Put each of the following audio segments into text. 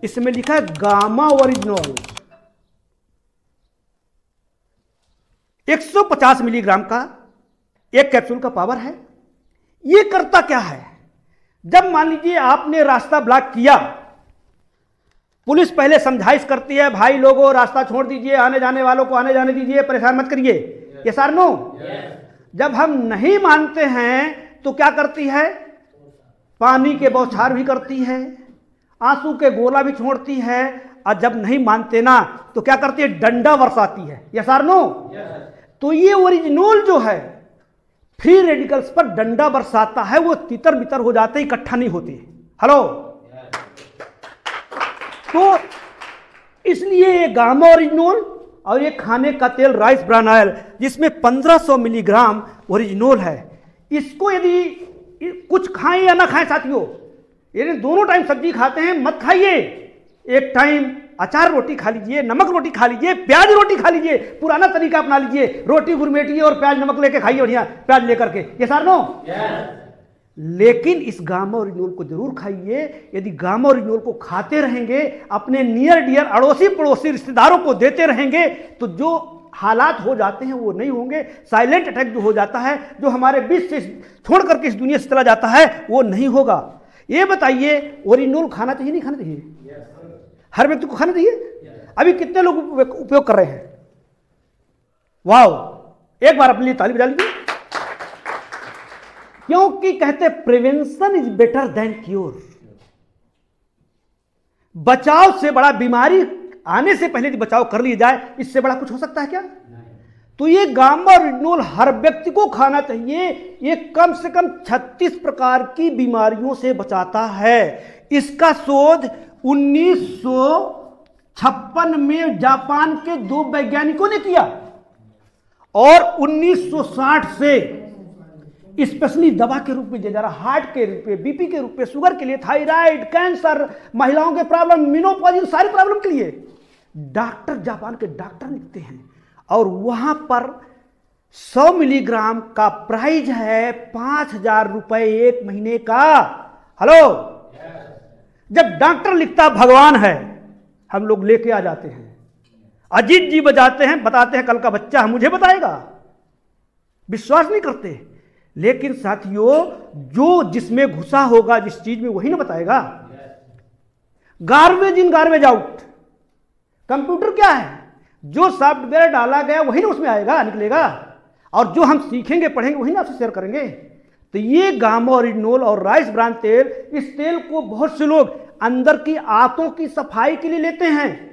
इसमें लिखा है गामा ओरिजिनोल। 150 मिलीग्राम का एक कैप्सूल का पावर है। ये करता क्या है, जब मान लीजिए आपने रास्ता ब्लॉक किया, पुलिस पहले समझाइश करती है, भाई लोगों रास्ता छोड़ दीजिए, आने जाने वालों को आने जाने दीजिए, परेशान मत करिए, ये सार नो। जब हम नहीं मानते हैं तो क्या करती है, पानी के बौछार भी करती है, आंसू के गोला भी छोड़ती है, और जब नहीं मानते ना तो क्या करती है, डंडा बरसाती है, ये सार नो। तो ये ओरिजिनोल जो है फ्री रेडिकल्स पर डंडा बरसाता है, वो तितर बितर हो जाते, इकट्ठा नहीं होते। हेलो, तो इसलिए ये गामा ओरिजिनोल और ये खाने का तेल राइस ब्रान ऑयल जिसमें 1500 मिलीग्राम ओरिजिनोल है, इसको यदि कुछ खाएं या ना खाएं साथियों, यदि दोनों टाइम सब्जी खाते हैं मत खाइए, एक टाइम अचार रोटी खा लीजिए, नमक रोटी खा लीजिए, प्याज रोटी खा लीजिए, पुराना तरीका अपना लीजिए, रोटी गुरमेटिए और प्याज नमक लेके खाइए, बढ़िया प्याज लेकर के, ये सार नो। लेकिन इस गामा ओरिजिनोल को जरूर खाइए। यदि गामा ओरिजिनोल को खाते रहेंगे, अपने नियर डियर अड़ोसी पड़ोसी रिश्तेदारों को देते रहेंगे, तो जो हालात हो जाते हैं वो नहीं होंगे। साइलेंट अटैक जो हो जाता है, जो हमारे बीच से छोड़ करके इस दुनिया से चला जाता है, वो नहीं होगा। ये बताइए, ओरिजिनोल खाना चाहिए नहीं खाना चाहिए? हर व्यक्ति को खाना चाहिए। अभी कितने लोग उपयोग कर रहे हैं? वाह, एक बार अपने लिए ताली बजा लीजिए, क्योंकि कहते prevention is better than cure. बचाव से बड़ा, बीमारी आने से पहले यदि बचाव कर लिया जाए, इससे बड़ा कुछ हो सकता है क्या? तो ये गामा ओरिजिनोल हर व्यक्ति को खाना चाहिए। ये कम से कम 36 प्रकार की बीमारियों से बचाता है। इसका शोध 1956 में जापान के 2 वैज्ञानिकों ने किया, और 1960 से स्पेशली दवा के रूप में दिया जा रहा, हार्ट के रूप में, बीपी के रूप में, शुगर के लिए, थायराइड, कैंसर, महिलाओं के प्रॉब्लम, मेनोपॉज, सारी प्रॉब्लम के लिए डॉक्टर, जापान के डॉक्टर लिखते हैं। और वहां पर 100 मिलीग्राम का प्राइस है 5000 रुपए एक महीने का। हेलो, जब डॉक्टर लिखता भगवान है, हम लोग लेके आ जाते हैं, अजीत जी बजाते हैं, बताते हैं कल का बच्चा मुझे बताएगा, विश्वास नहीं करते। लेकिन साथियों, जो जिसमें घुसा होगा जिस चीज में, वही ना बताएगा। Garbage in garbage out. Computer क्या है, जो सॉफ्टवेयर डाला गया वही ना उसमें आएगा, निकलेगा, और जो हम सीखेंगे पढ़ेंगे वही ना आपसे शेयर करेंगे। तो ये गामा ओरिजिनोल और राइस ब्रान तेल, इस तेल को बहुत से लोग अंदर की आंतों की सफाई के लिए लेते हैं,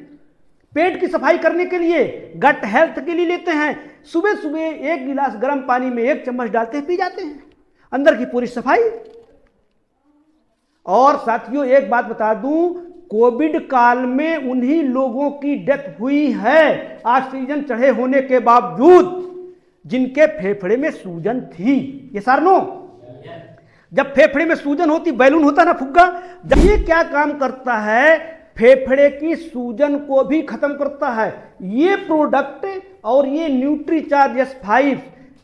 पेट की सफाई करने के लिए, गट हेल्थ के लिए लेते हैं। सुबह सुबह 1 गिलास गर्म पानी में 1 चम्मच डालते हैं, पी जाते हैं, अंदर की पूरी सफाई। और साथियों, एक बात बता दूं, कोविड काल में उन्हीं लोगों की डेथ हुई है, ऑक्सीजन चढ़े होने के बावजूद, जिनके फेफड़े में सूजन थी। ये सार नो। जब फेफड़े में सूजन होती, बैलून होता ना, फुग्गा, जब ये क्या काम करता है, फेफड़े की सूजन को भी खत्म करता है। ये प्रोडक्ट और ये न्यूट्रीचार्ज S5,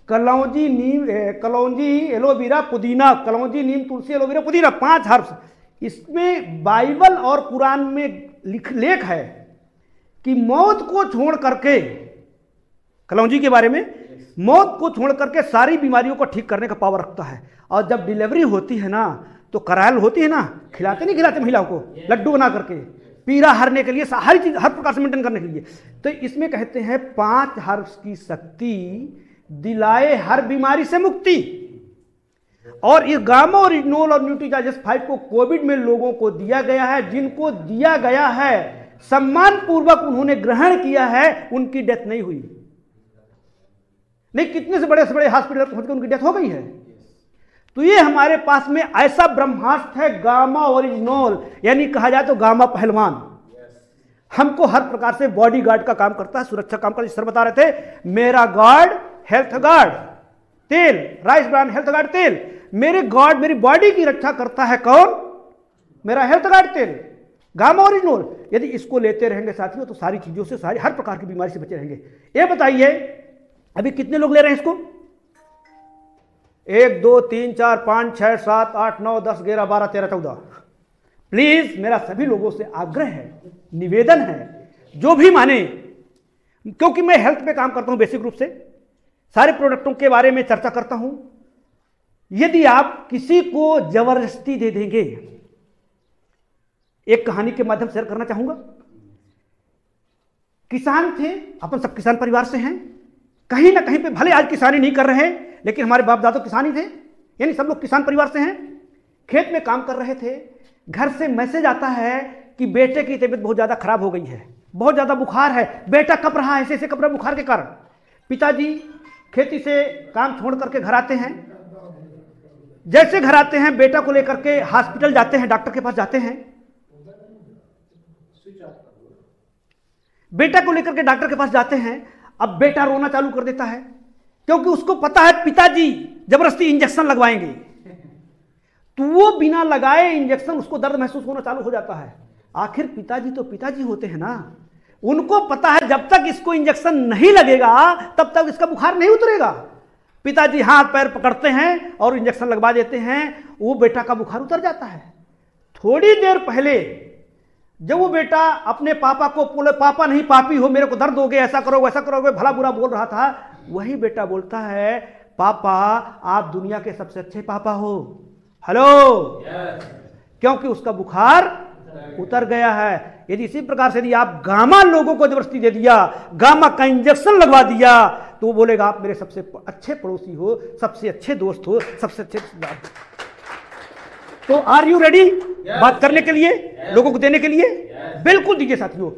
कलौंजी नीम, कलौंजी एलोवेरा पुदीना, कलौंजी नीम तुलसी एलोवेरा पुदीना, 5 हर्ब्स। इसमें बाइबल और कुरान में लेख है कि मौत को छोड़ करके, कलौंजी के बारे में, मौत को छोड़ करके सारी बीमारियों को ठीक करने का पावर रखता है। और जब डिलीवरी होती है ना, तो करायल होती है ना, खिलाते नहीं खिलाते महिलाओं को लड्डू बना करके, पीड़ा हरने के लिए, हर चीज, हर प्रकार से मेंटेन करने के लिए। तो इसमें कहते हैं 5 हर्ब्स की शक्ति दिलाए हर बीमारी से मुक्ति। और ये गामा ओरिजिनोल और न्यूट्रीचार्ज S5 को कोविड में लोगों को दिया गया है। जिनको दिया गया है, सम्मान पूर्वक उन्होंने ग्रहण किया है, उनकी डेथ नहीं हुई। नहीं, कितने से बड़े हॉस्पिटल पहुंच कर उनकी डेथ हो गई है। तो ये हमारे पास में ऐसा ब्रह्मास्त्र है गामा ओरिजिनोल, यानी कहा जाए तो गामा पहलवान। हमको हर प्रकार से बॉडी गार्ड का काम करता है, सुरक्षा काम करता है। सर बता रहे थे, मेरा गार्ड हेल्थ गार्ड तेल, राइस ब्रान हेल्थ गार्ड तेल, मेरे गार्ड, मेरी बॉडी की रक्षा करता है कौन? मेरा हेल्थ गार्ड तेल, गामा ओरिजिनोल। यदि इसको लेते रहेंगे साथियों, तो सारी चीजों से, सारी हर प्रकार की बीमारी से बचे रहेंगे। ये बताइए, अभी कितने लोग ले रहे हैं इसको? 1 2 3 4 5 6 7 8 9 10 11 12 13 14 प्लीज मेरा सभी लोगों से आग्रह है, निवेदन है, जो भी माने, क्योंकि मैं हेल्थ पे काम करता हूं बेसिक रूप से, सारे प्रोडक्टों के बारे में चर्चा करता हूं। यदि आप किसी को जबरदस्ती दे देंगे, एक कहानी के माध्यम से शेयर करना चाहूंगा। किसान थे, अपन सब किसान परिवार से हैं, कहीं ना कहीं पे भले आज किसानी नहीं कर रहे हैं, लेकिन हमारे बाप दादा किसान ही थे, यानी सब लोग किसान परिवार से हैं। खेत में काम कर रहे थे, घर से मैसेज आता है कि बेटे की तबीयत बहुत ज्यादा खराब हो गई है, बहुत ज्यादा बुखार है, बेटा कप रहा है, ऐसे ऐसे कप रहा है बुखार के कारण। पिताजी खेती से काम छोड़ करके घर आते हैं, जैसे घर आते हैं बेटा को लेकर के हॉस्पिटल जाते हैं, डॉक्टर के पास जाते हैं। बेटा को लेकर के डॉक्टर के पास जाते हैं, अब बेटा रोना चालू कर देता है, क्योंकि उसको पता है पिताजी जबरदस्ती इंजेक्शन लगवाएंगे, तो वो बिना लगाए इंजेक्शन उसको दर्द महसूस होना चालू हो जाता है। आखिर पिताजी तो पिताजी होते हैं ना, उनको पता है जब तक इसको इंजेक्शन नहीं लगेगा तब तक इसका बुखार नहीं उतरेगा। पिताजी हाथ पैर पकड़ते हैं और इंजेक्शन लगवा देते हैं, वो बेटा का बुखार उतर जाता है। थोड़ी देर पहले जब वो बेटा अपने पापा को बोले, पापा नहीं पापी हो, मेरे को दर्द हो गया, ऐसा करोगे वैसा करोगे, भला बुरा बोल रहा था, वही बेटा बोलता है, पापा आप दुनिया के सबसे अच्छे पापा हो। हेलो, क्योंकि उसका बुखार उतर गया है। यदि इसी प्रकार से यदि आप गामा लोगों को जबरदस्ती दे दिया, गामा का इंजेक्शन लगवा दिया, तो वो बोलेगा आप मेरे सबसे अच्छे पड़ोसी हो, सबसे अच्छे दोस्त हो, सबसे अच्छे। तो आर यू रेडी बात करने के लिए, लोगों को देने के लिए? बिल्कुल दीजिए साथियों।